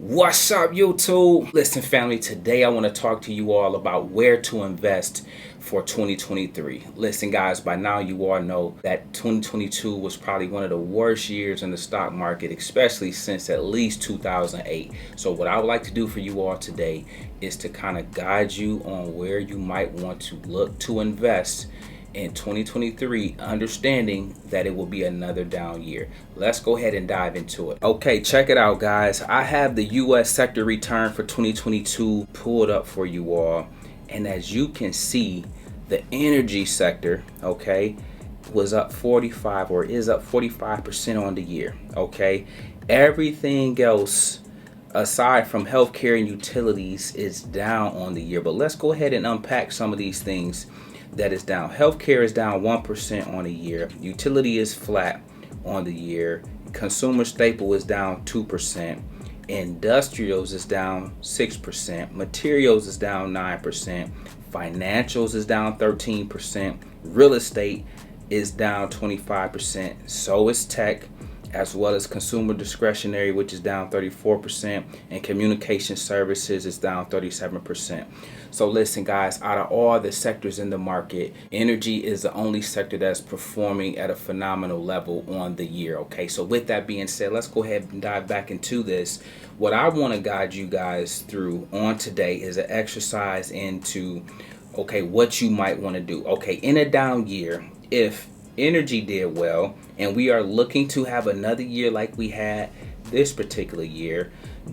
What's up, YouTube? Listen, family, today I want to talk to you all about where to invest for 2023. Listen, guys, by now you all know that 2022 was probably one of the worst years in the stock market, especially since at least 2008. So what I would like to do for you all today is to kind of guide you on where you might want to look to invest in 2023, understanding that it will be another down year. Let's go ahead and dive into it. Okay, check it out, guys. I have the US sector return for 2022 pulled up for you all. And as you can see, the energy sector, okay, was up 45 or is up 45% on the year, okay? Everything else aside from healthcare and utilities is down on the year. But let's go ahead and unpack some of these things that is down. Healthcare is down 1% on the year. Utility is flat on the year. Consumer staple is down 2%. Industrials is down 6%. Materials is down 9%. Financials is down 13%. Real estate is down 25%. So is tech, as well as consumer discretionary, which is down 34%, and communication services is down 37%. So listen, guys, out of all the sectors in the market, energy is the only sector that's performing at a phenomenal level on the year, okay? So with that being said, let's go ahead and dive back into this. What I want to guide you guys through on today is an exercise into, okay, what you might want to do. Okay, in a down year, if energy did well and we are looking to have another year like we had this particular year,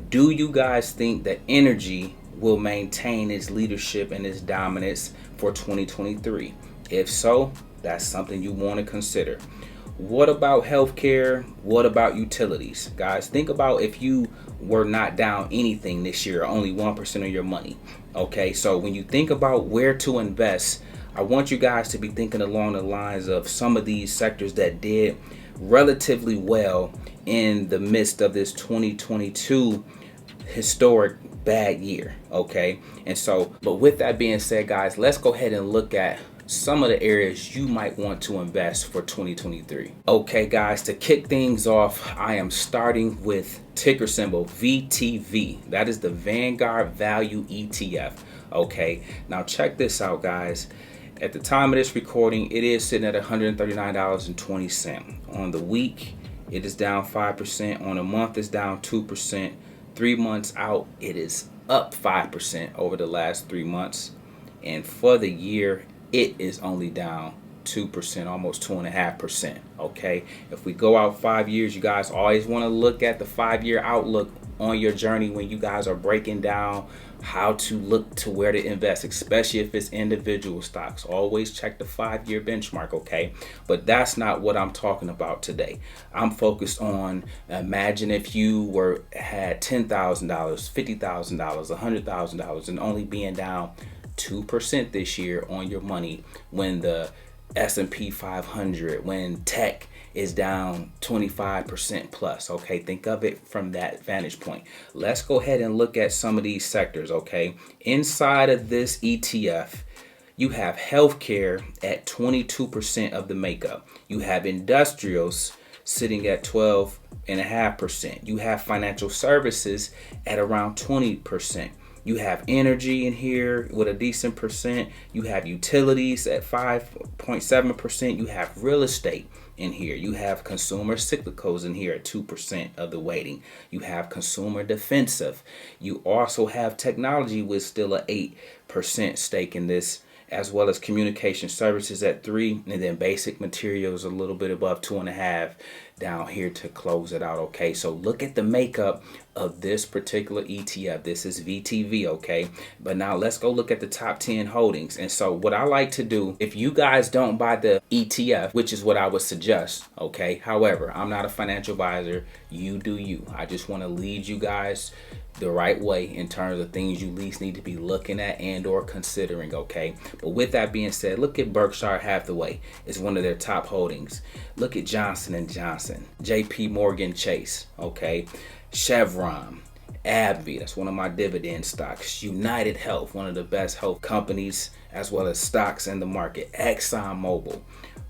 do you guys think that energy will maintain its leadership and its dominance for 2023? If so, that's something you want to consider. What about healthcare? What about utilities? Guys, think about if you were not down anything this year, only 1% of your money. Okay, so when you think about where to invest, I want you guys to be thinking along the lines of some of these sectors that did relatively well in the midst of this 2022 historic bad year, okay? And so, but with that being said, guys, let's go ahead and look at some of the areas you might want to invest for 2023. Okay, guys, to kick things off, I am starting with ticker symbol VTV. That is the Vanguard Value ETF, okay? Now check this out, guys. At the time of this recording, it is sitting at $139.20. On the week, it is down 5%. On a month, it's down 2%. 3 months out, it is up 5% over the last 3 months. And for the year, it is only down 2%, almost 2.5%. Okay, if we go out 5 years, you guys always want to look at the 5-year outlook on your journey when you guys are breaking down how to look to where to invest, especially if it's individual stocks. Always check the 5-year benchmark, okay? But that's not what I'm talking about today. I'm focused on, imagine if you had $10,000, $50,000, $100,000 and only being down 2% this year on your money when the S&P 500, when tech is down 25% plus. Okay, think of it from that vantage point. Let's go ahead and look at some of these sectors, okay? Inside of this ETF, you have healthcare at 22% of the makeup. You have industrials sitting at 12.5%. You have financial services at around 20%. You have energy in here with a decent percent. You have utilities at 5.7%. You have real estate in here. You have consumer cyclicals in here at 2% of the weighting. You have consumer defensive. You also have technology with still a 8% stake in this, as well as communication services at 3%, and then basic materials a little bit above 2.5% down here to close it out. Okay, so look at the makeup of this particular ETF. This is VTV, okay? But now let's go look at the top 10 holdings. And so what I like to do, if you guys don't buy the ETF, which is what I would suggest, okay? However, I'm not a financial advisor. You do you. I just want to lead you guys the right way in terms of things you least need to be looking at and or considering, okay? But with that being said, look at Berkshire Hathaway. It's one of their top holdings. Look at Johnson & Johnson, JP Morgan Chase, okay? Chevron, AbbVie, that's one of my dividend stocks. United Health, one of the best health companies as well as stocks in the market. ExxonMobil,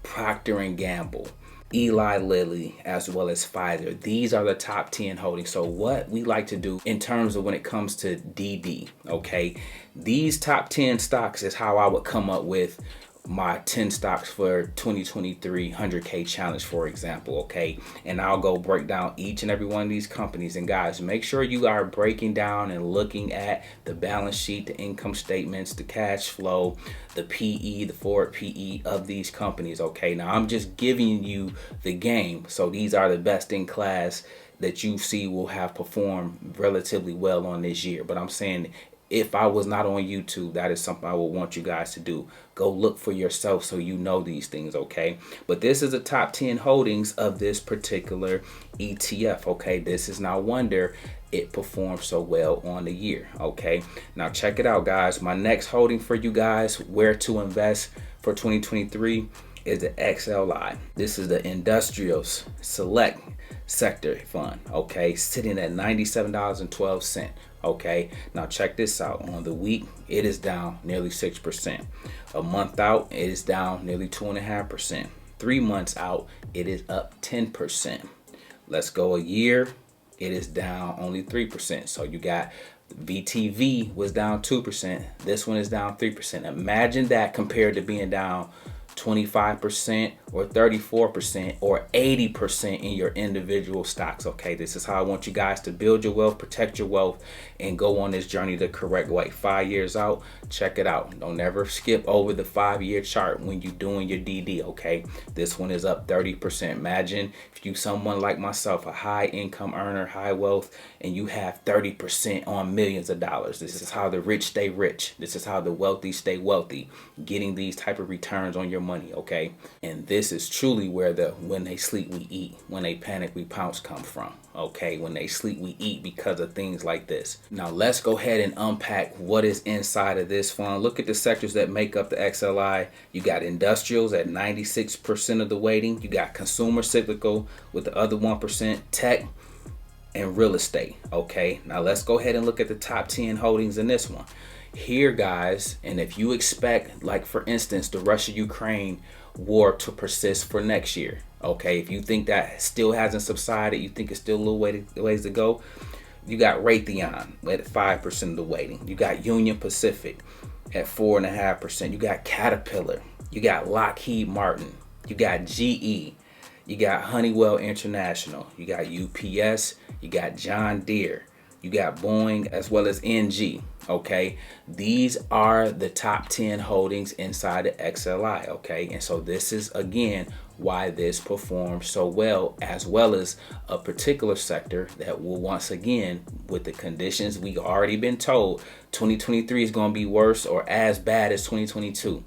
Procter & Gamble, Eli Lilly, as well as Pfizer. These are the top 10 holdings. So what we like to do in terms of when it comes to DD, okay, these top 10 stocks is how I would come up with my 10 stocks for 2023 100K challenge, for example, okay? And I'll go break down each and every one of these companies. And guys, make sure you are breaking down and looking at the balance sheet, the income statements, the cash flow, the PE, the forward PE of these companies, okay? Now, I'm just giving you the game. So these are the best in class that you see will have performed relatively well on this year. But I'm saying, if I was not on YouTube, that is something I would want you guys to do. Go look for yourself so you know these things, okay? But this is the top 10 holdings of this particular ETF, okay? This is no wonder it performed so well on the year, okay? Now check it out, guys. My next holding for you guys, where to invest for 2023, is the XLI. This is the Industrials Select Sector Fund, okay? Sitting at $97.12. Okay, now check this out. On the week, it is down nearly 6%. A month out, it is down nearly 2.5%. 3 months out, it is up 10%. Let's go a year, it is down only 3%. So you got VTV was down 2%. This one is down 3%. Imagine that compared to being down 25% or 34% or 80% in your individual stocks. Okay, this is how I want you guys to build your wealth, protect your wealth, and go on this journey the correct way. 5 years out, check it out. Don't ever skip over the 5-year chart when you're doing your DD. Okay, this one is up 30%. Imagine if you someone like myself, a high income earner, high wealth, and you have 30% on millions of dollars. This is how the rich stay rich. This is how the wealthy stay wealthy, getting these type of returns on your money, okay? And this is truly where the when they sleep we eat, when they panic we pounce come from, okay? When they sleep we eat, because of things like this. Now let's go ahead and unpack what is inside of this fund. Look at the sectors that make up the XLI. You got industrials at 96% of the weighting. You got consumer cyclical with the other 1%, tech, and real estate, okay? Now let's go ahead and look at the top 10 holdings in this one here, guys. And if you expect, like for instance, the Russia-Ukraine war to persist for next year, okay, if you think that still hasn't subsided, you think it's still a little ways to go, you got Raytheon at 5% of the weighting. You got Union Pacific at 4.5%. You got Caterpillar. You got Lockheed Martin. You got GE. You got Honeywell International. You got UPS. You got John Deere. You got Boeing, as well as NG. Okay, these are the top 10 holdings inside the XLI. Okay, and so this is again why this performs so well as a particular sector that will, once again, with the conditions we already been told, 2023 is going to be worse or as bad as 2022.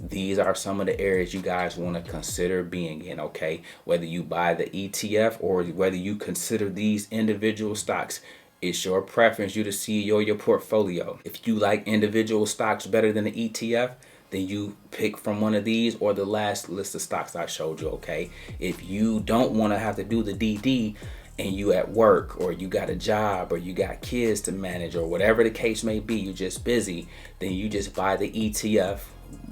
These are some of the areas you guys want to consider being in, okay? Whether you buy the ETF or whether you consider these individual stocks, it's your preference, you to see your portfolio. If you like individual stocks better than the ETF, then you pick from one of these or the last list of stocks I showed you, okay? If you don't want to have to do the DD and you at work or you got a job or you got kids to manage or whatever the case may be, you're just busy, then you just buy the ETF,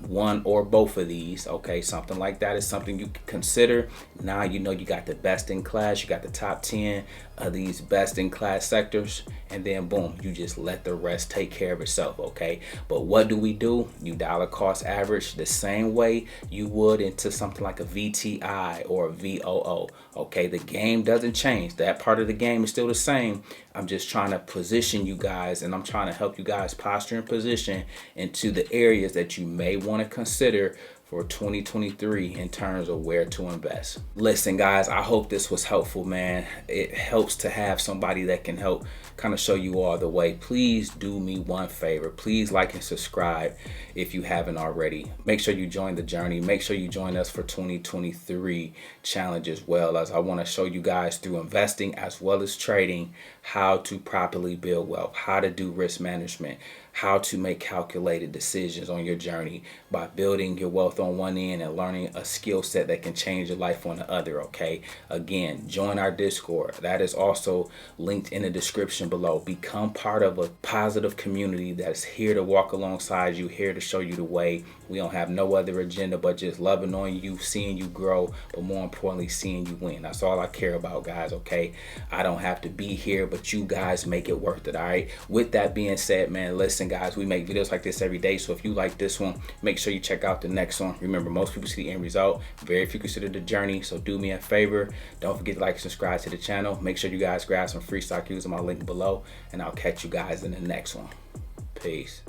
one or both of these, okay? Something like that is something you can consider. Now you know you got the best in class, you got the top 10 of these best in class sectors, and then boom, you just let the rest take care of itself, okay? But what do? You dollar cost average the same way you would into something like a VTI or a VOO, okay? The game doesn't change. That part of the game is still the same. I'm just trying to position you guys, and I'm trying to help you guys posture and position into the areas that you may want to consider for 2023 in terms of where to invest. Listen, guys, I hope this was helpful, man. It helps to have somebody that can help kind of show you all the way. Please do me one favor. Please like and subscribe if you haven't already. Make sure you join the journey. Make sure you join us for 2023 challenge as well, as I want to show you guys through investing as well as trading how to properly build wealth, how to do risk management, how to make calculated decisions on your journey by building your wealth on one end and learning a skill set that can change your life on the other, okay? Again, join our Discord. That is also linked in the description below. Become part of a positive community that's here to walk alongside you, here to show you the way. We don't have no other agenda but just loving on you, seeing you grow, but more importantly, seeing you win. That's all I care about, guys, okay? I don't have to be here, but you guys make it worth it, all right? With that being said, man, listen, guys, we make videos like this every day, so if you like this one, make sure you check out the next one. Remember, most people see the end result, very few consider the journey, so do me a favor. Don't forget to like and subscribe to the channel. Make sure you guys grab some free stock using my link below, and I'll catch you guys in the next one. Peace.